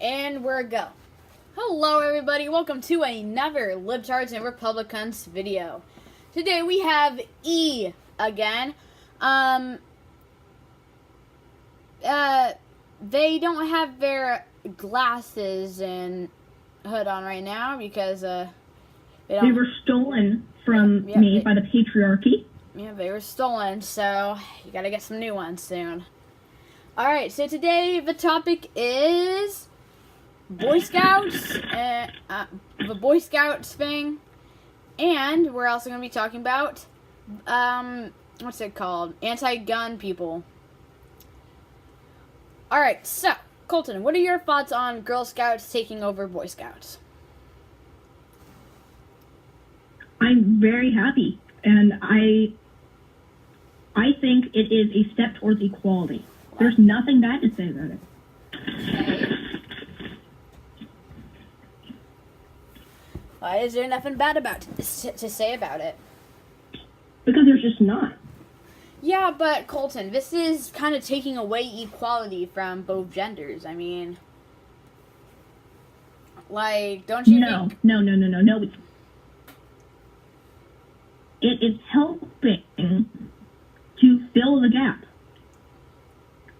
And we're go. Hello everybody, welcome to another Libtards and Republicunts video. Today we have E again. They don't have their glasses and hood on right now because they were stolen from me by the patriarchy. Yeah, they were stolen, so you gotta get some new ones soon. Alright, so today the topic is Boy Scouts, the Boy Scouts thing, and we're also going to be talking about, what's it called? Anti-gun people. Alright, so, Colton, what are your thoughts on Girl Scouts taking over Boy Scouts? I'm very happy, and I think it is a step towards equality. There's nothing bad to say about it. Why is there nothing bad about to say about it? Because there's just not. Yeah, but Colton, this is kind of taking away equality from both genders. I mean, like, don't you think? No. It is helping to fill the gap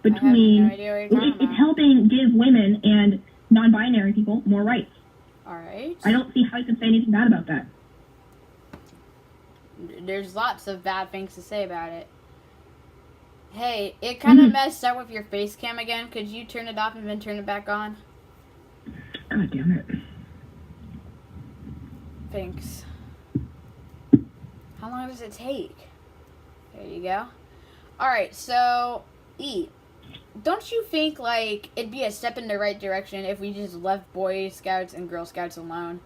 between. I have no idea what you're talking about. It's helping give women and non-binary people more rights. Alright. I don't see how you can say anything bad about that. There's lots of bad things to say about it. Hey, it kind of messed up with your face cam again. Could you turn it off and then turn it back on? God damn it. Thanks. How long does it take? There you go. Alright, so, E. Don't you think, like, it'd be a step in the right direction if we just left Boy Scouts and Girl Scouts alone?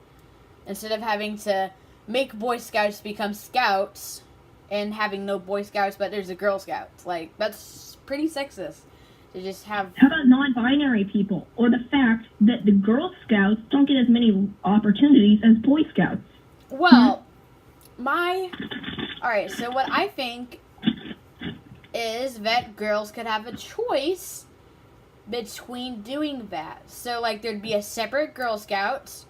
Instead of having to make Boy Scouts become Scouts and having no Boy Scouts, but there's a Girl Scouts. Like, that's pretty sexist to just have... How about non-binary people? Or the fact that the Girl Scouts don't get as many opportunities as Boy Scouts? Well, Alright, so what I think is that girls could have a choice between doing that. So, like, there'd be a separate Girl Scouts,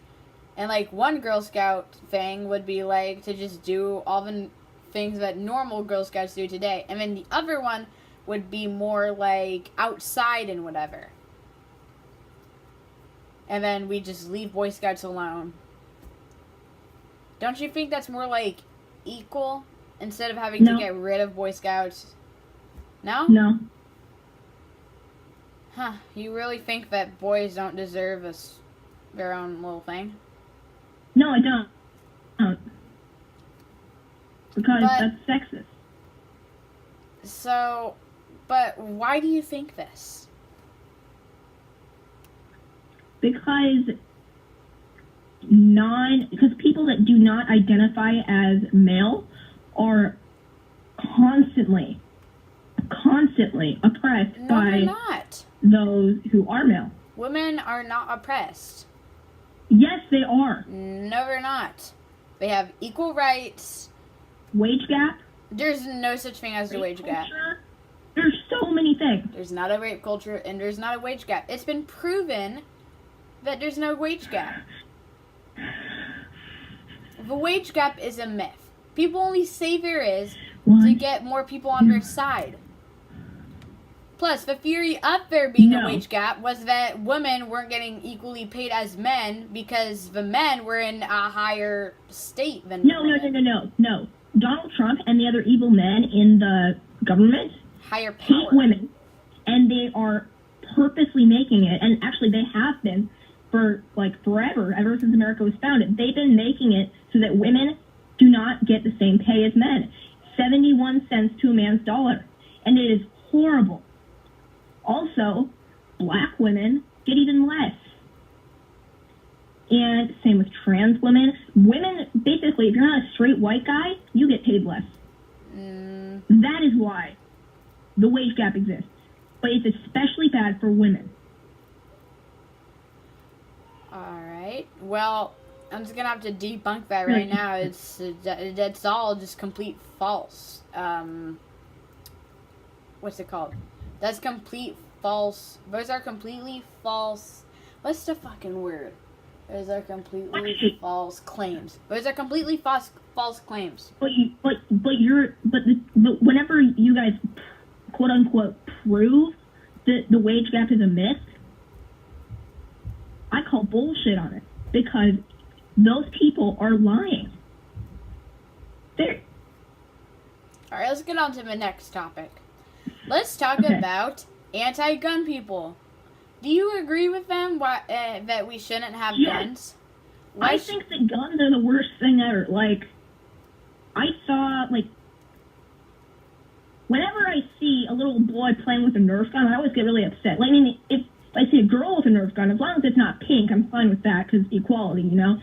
and, like, one Girl Scout thing would be, like, to just do all the things that normal Girl Scouts do today. And then the other one would be more, like, outside and whatever. And then we just leave Boy Scouts alone. Don't you think that's more, like, equal? Instead of having to get rid of Boy Scouts? No? No. Huh. You really think that boys don't deserve their own little thing? No, I don't. Because that's sexist. So, but why do you think this? Because people that do not identify as male are constantly oppressed by those who are male. Women are not oppressed. Yes, they are. No, they're not. They have equal rights. Wage gap? There's no such thing as a wage gap. There's so many things. There's not a rape culture, and there's not a wage gap. It's been proven that there's no wage gap. The wage gap is a myth. People only say there is to get more people on their side. Plus, the theory of there being a wage gap was that women weren't getting equally paid as men because the men were in a higher state than women. No. Donald Trump and the other evil men in the government hate women, and they are purposely making it, and actually they have been for, like, forever, ever since America was founded. They've been making it so that women do not get the same pay as men. 71 cents to a man's dollar. And it is horrible. Also, black women get even less. And same with trans women. Women, basically, if you're not a straight white guy, you get paid less. That is why the wage gap exists. But it's especially bad for women. Alright. Well, I'm just gonna have to debunk that right now. It's all just complete false. What's it called? That's complete false. Those are completely false What's the fucking word? Those are completely Okay. false claims. Those are completely false claims. But whenever you guys quote unquote prove that the wage gap is a myth, I call bullshit on it because those people are lying. They're All right, let's get on to the next topic. Let's talk Okay. about anti-gun people. Do you agree with them that we shouldn't have Yes. guns? I think that guns are the worst thing ever. Like, I saw, like, whenever I see a little boy playing with a Nerf gun, I always get really upset. Like, I mean, if I see a girl with a Nerf gun, as long as it's not pink, I'm fine with that, because equality, you know?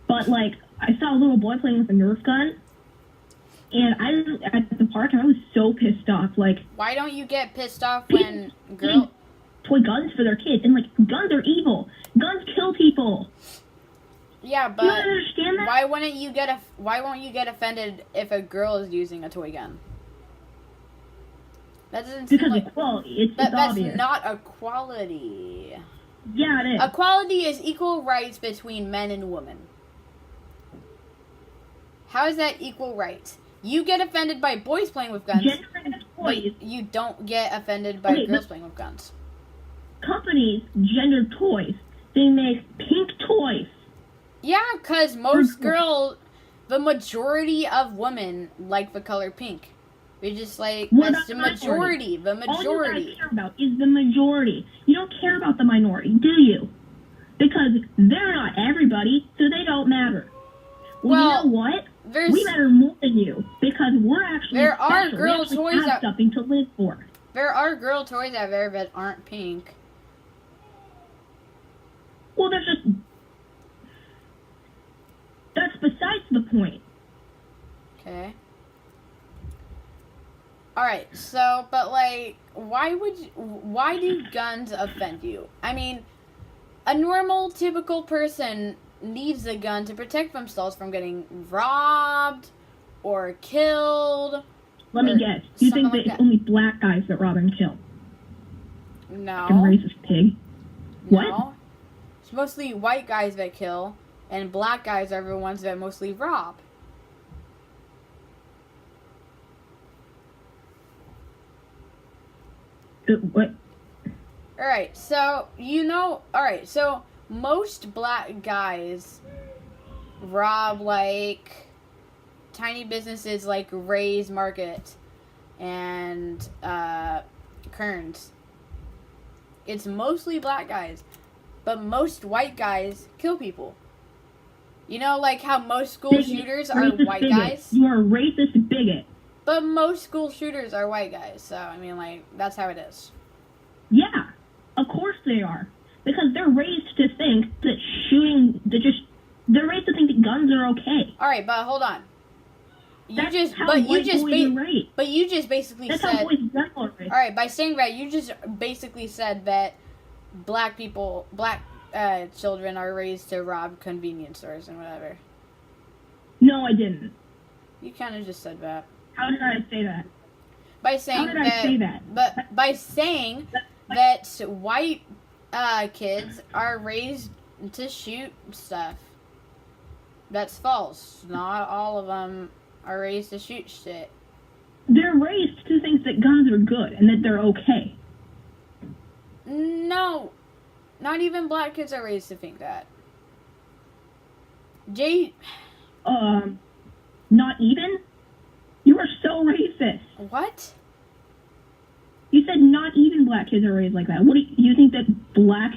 But, like, I saw a little boy playing with a Nerf gun, and I was at the park, and I was so pissed off. Like, Why don't you get pissed off people when need toy guns for their kids, and, like, guns are evil. Guns kill people. Yeah, You don't but understand that? why won't you get offended if a girl is using a toy gun? That doesn't seem Because like equality. It's that's obvious. not equality. Yeah, it is. Equality is equal rights between men and women. How is that equal rights? You get offended by boys playing with guns, Gender but toys. you don't get offended by Okay, girls but- playing with guns. Companies gender toys. They make pink toys. Yeah, because the majority of women like the color pink. We just like, What that's the about the majority. The All you majority. guys care about is the majority. You don't care about the minority, do you? Because they're not everybody, so they don't matter. Well, you know what? There's We matter more than you because we're actually There are special. girl we actually toys have out- something to live for. there are girl toys out there that aren't pink. Well, that's besides the point. Okay. Alright, so, but like, why do guns offend you? I mean, a normal, typical person needs a gun to protect themselves from getting robbed or killed. Let me Or guess. You think something that like it's only black guys that rob and kill? Fucking No. racist pig. What? No. It's mostly white guys that kill, and black guys are the ones that mostly rob. What? Alright, so, so most black guys rob, like, tiny businesses like Ray's Market and, Kearns. It's mostly black guys, but most white guys kill people. You know, like how most school Bigot. shooters are Racist white bigot. guys? You are a racist bigot. But most school shooters are white guys, so, I mean, like, that's how it is. Yeah, of course they are. Because they're raised to think that they're raised to think that guns are okay. Alright, but hold on. That's how white boys are raised. But you just basically That's said, how boys and girls are raised. alright, by saying that, you just basically said that black children are raised to rob convenience stores and whatever. No, I didn't. You kind of just said that. How did I say that? By saying How did I say that? But by saying that white kids are raised to shoot stuff. That's false. Not all of them are raised to shoot shit. They're raised to think that guns are good and that they're okay. No. Not even black kids are raised to think that. Not even? You are so racist. What? You said not even black kids are raised like that. What do you think that black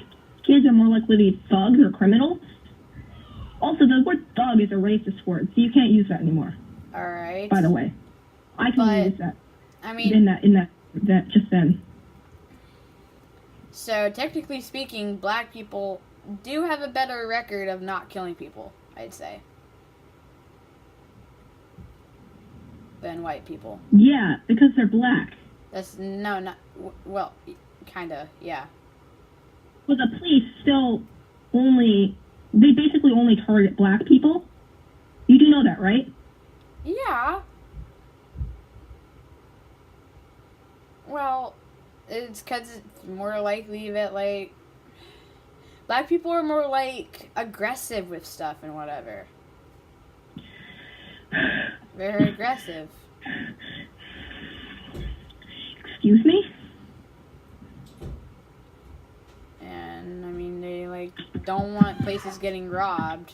kids are more likely to be thugs or criminals? Also, the word thug is a racist word, so you can't use that anymore. Alright. By the way, I can But, use that I mean, in that just then. so technically speaking, black people do have a better record of not killing people, I'd say, than white people. Yeah, because they're black. That's not well, kinda, yeah. But the police still they basically only target black people. You do know that, right? Yeah. Well, it's because it's more likely that, like, Black people are more, like, aggressive with stuff and whatever. Very aggressive. Excuse me? And, I mean, they, like, don't want places getting robbed.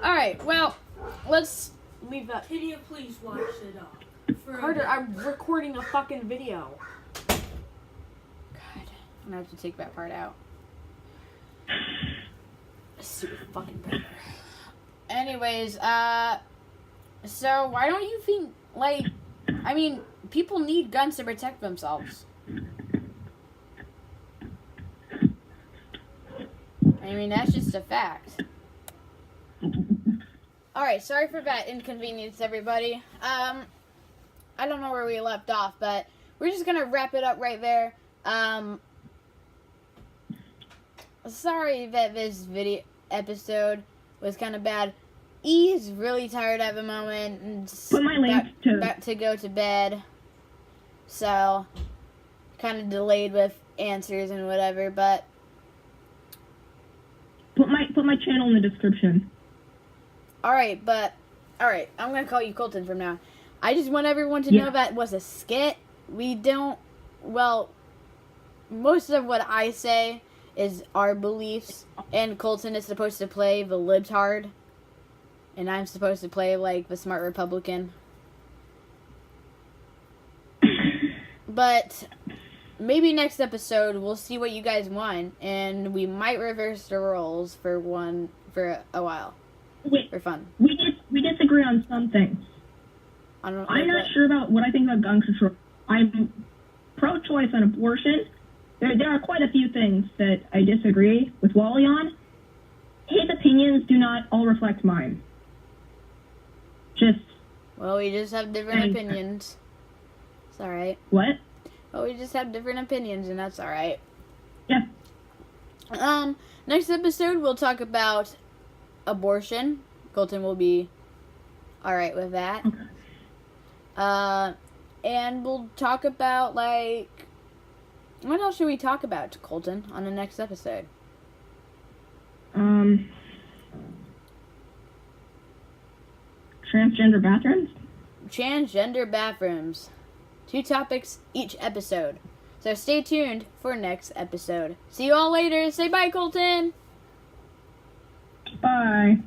Alright, well, let's leave that. Can you please watch it up? Carter, I'm recording a fucking video. God, I'm gonna have to take that part out. Stupid fucking pepper. Anyways, so why don't you think, like, I mean, people need guns to protect themselves. I mean, that's just a fact. Alright, sorry for that inconvenience, everybody. I don't know where we left off, but we're just gonna wrap it up right there. Sorry that this video episode was kind of bad. E's really tired at the moment and Put my link about to go to bed, so kind of delayed with answers and whatever. But put my channel in the description. all right, I'm gonna call you Colton from now. I just want everyone to know that was a skit. We don't. Well, most of what I say is our beliefs, and Colton is supposed to play the Libtard, and I'm supposed to play, like, the smart Republican. But maybe next episode we'll see what you guys want, and we might reverse the roles for a while. Wait, for fun. We disagree on some things. I'm not sure about what I think about gun control. I'm pro-choice on abortion. There are quite a few things that I disagree with Wally on. His opinions do not all reflect mine. Well, we just have different opinions. It's alright. What? Well, we just have different opinions, and that's alright. Yeah. Next episode, we'll talk about abortion. Colton will be alright with that. Okay. And we'll talk about, like, what else should we talk about, Colton, on the next episode? Transgender bathrooms? Transgender bathrooms. 2 topics each episode. So stay tuned for next episode. See you all later. Say bye, Colton. Bye.